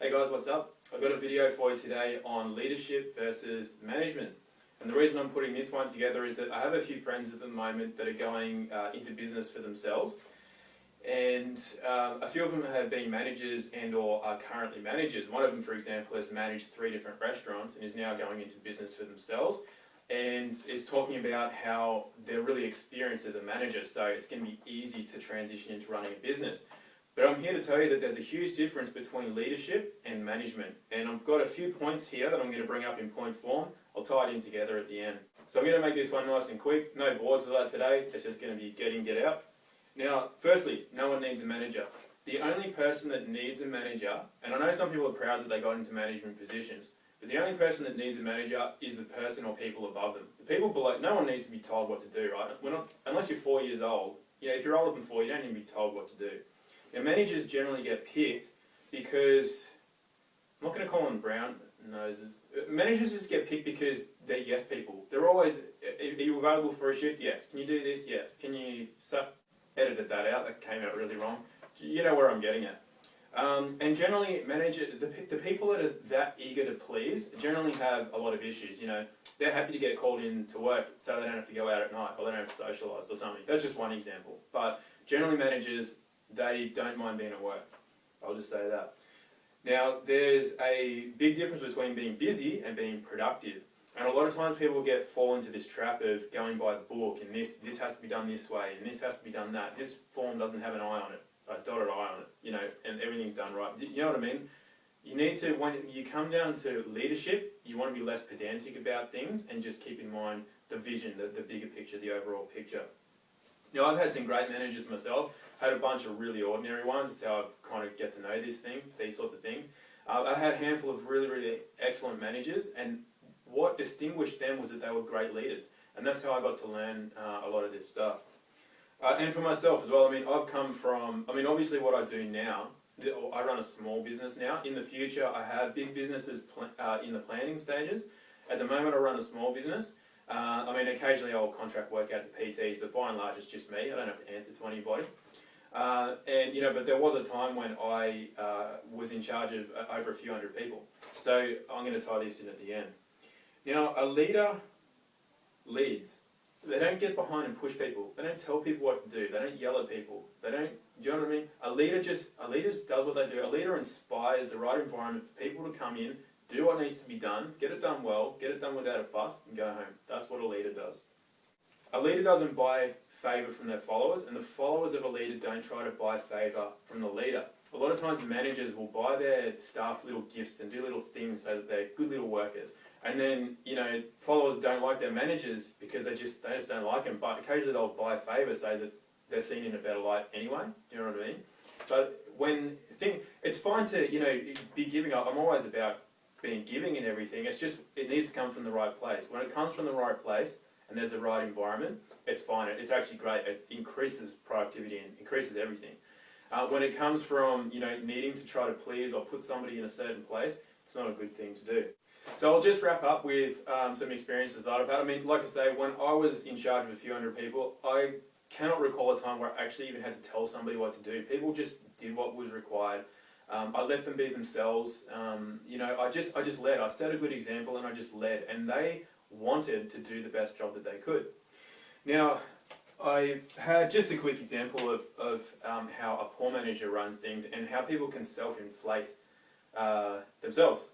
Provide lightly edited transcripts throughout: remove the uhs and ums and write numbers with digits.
Hey guys, what's up? I've got a video for you today on leadership versus management. And the reason I'm putting this one together is that I have a few friends at the moment that are going into business for themselves. And a few of them have been managers and or are currently managers. One of them, for example, has managed 3 different restaurants and is now going into business for themselves and is talking about how they're really experienced as a manager, so it's going to be easy to transition into running a business. But I'm here to tell you that there's a huge difference between leadership and management. And I've got a few points here that I'm going to bring up in point form. I'll tie it in together at the end. So I'm going to make this one nice and quick. No boards of that today. It's just going to be get in, get out. Now, firstly, no one needs a manager. The only person that needs a manager, and I know some people are proud that they got into management positions, but the only person that needs a manager is the person or people above them. The people below, no one needs to be told what to do, right? Unless you're 4 years old. If you're older than 4, you don't need to be told what to do. Now, managers generally get picked because, I'm not going to call them brown noses. Managers just get picked because they're yes people. They're always, are you available for a shift? Yes. Can you do this? Yes. Can you edited that out, that came out really wrong. You know where I'm getting at. And generally, the people that are that eager to please generally have a lot of issues. They're happy to get called in to work so they don't have to go out at night or they don't have to socialise or something. That's just one example. But generally managers, they don't mind being at work. I'll just say that. Now, there's a big difference between being busy and being productive. And a lot of times people fall into this trap of going by the book, and this has to be done this way, and this has to be done that. This form doesn't have an I on it, a dotted I on it, and everything's done right. You know what I mean? You need to, when you come down to leadership, you want to be less pedantic about things and just keep in mind the vision, the bigger picture, the overall picture. Now, I've had some great managers myself, had a bunch of really ordinary ones. That's how I've kind of get to know these sorts of things. I had a handful of really, really excellent managers, and what distinguished them was that they were great leaders, and that's how I got to learn a lot of this stuff. And for myself as well, I've come from, obviously what I do now, I run a small business now. In the future, I have big businesses in the planning stages. At the moment, I run a small business. Occasionally I'll contract work out to PTs, but by and large it's just me. I don't have to answer to anybody. But there was a time when I was in charge of over a few hundred people. So I'm going to tie this in at the end. Now, a leader leads. They don't get behind and push people. They don't tell people what to do. They don't yell at people. Do you know what I mean? A leader just does what they do. A leader inspires the right environment for people to come in, do what needs to be done, get it done well, get it done without a fuss, and go home. That's what a leader does. A leader doesn't buy favour from their followers, and the followers of a leader don't try to buy favour from the leader. A lot of times managers will buy their staff little gifts and do little things so that they're good little workers. And then, followers don't like their managers because they just don't like them, but occasionally they'll buy favour so that they're seen in a better light anyway. Do you know what I mean? But it's fine to, be giving up. I'm always about being giving and everything. It's just, it needs to come from the right place. When it comes from the right place and there's the right environment, it's fine. It's actually great. It increases productivity and increases everything. When it comes from, needing to try to please or put somebody in a certain place, it's not a good thing to do. So I'll just wrap up with some experiences that I've had. Like I say, when I was in charge of a few hundred people, I cannot recall a time where I actually even had to tell somebody what to do. People just did what was required. I let them be themselves. I just led. I set a good example and I just led. And they wanted to do the best job that they could. Now, I've had just a quick example of how a poor manager runs things and how people can self-inflate themselves.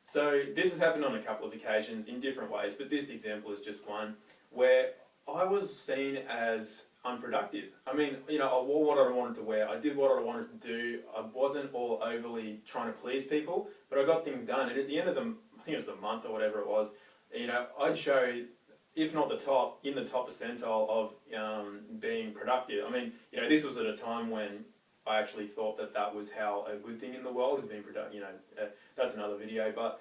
So this has happened on a couple of occasions in different ways, but this example is just one where I was seen as unproductive. I wore what I wanted to wear, I did what I wanted to do, I wasn't all overly trying to please people, but I got things done, and at the end of I think it was a month or whatever it was, I'd show, if not in the top percentile of being productive. This was at a time when I actually thought that was how a good thing in the world is being productive. That's another video, but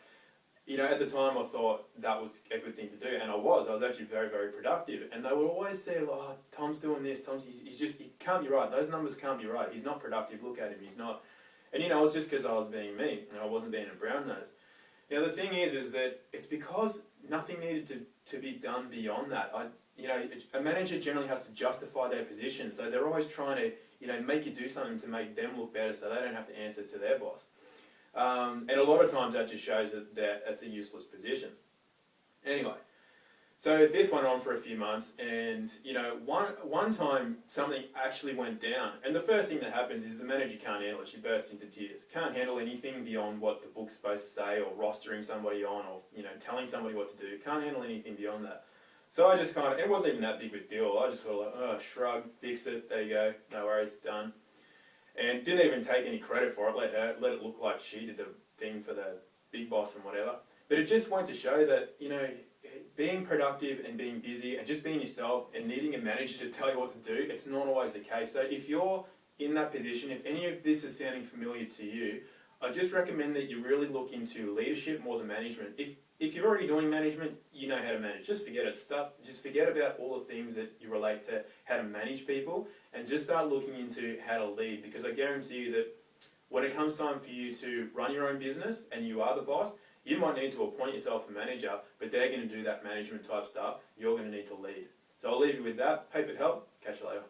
at the time I thought that was a good thing to do, and I was actually very, very productive. And they would always say, "Oh, Tom's doing this. He can't be right. Those numbers can't be right. He's not productive. Look at him. He's not." And it's just because I was being me, and I wasn't being a brown nose. Now the thing is that it's because nothing needed to be done beyond that. A manager generally has to justify their position, so they're always trying to make you do something to make them look better, so they don't have to answer to their boss. And a lot of times that just shows that that's a useless position. Anyway, so this went on for a few months, and one time something actually went down, and the first thing that happens is the manager can't handle it. She bursts into tears. Can't handle anything beyond what the book's supposed to say, or rostering somebody on, or telling somebody what to do. Can't handle anything beyond that. So I just it wasn't even that big of a deal. I just sort of shrug, fix it. There you go, no worries, done. And didn't even take any credit for it. Let it look like she did the thing for the big boss and whatever. But it just went to show that being productive and being busy and just being yourself and needing a manager to tell you what to do, it's not always the case. So if you're in that position, if any of this is sounding familiar to you, I just recommend that you really look into leadership more than management. If you're already doing management, you know how to manage. Just forget it. Just forget about all the things that you relate to how to manage people, and just start looking into how to lead. Because I guarantee you that when it comes time for you to run your own business and you are the boss, you might need to appoint yourself a manager, but they're going to do that management type stuff. You're going to need to lead. So I'll leave you with that. Hope it helped. Catch you later.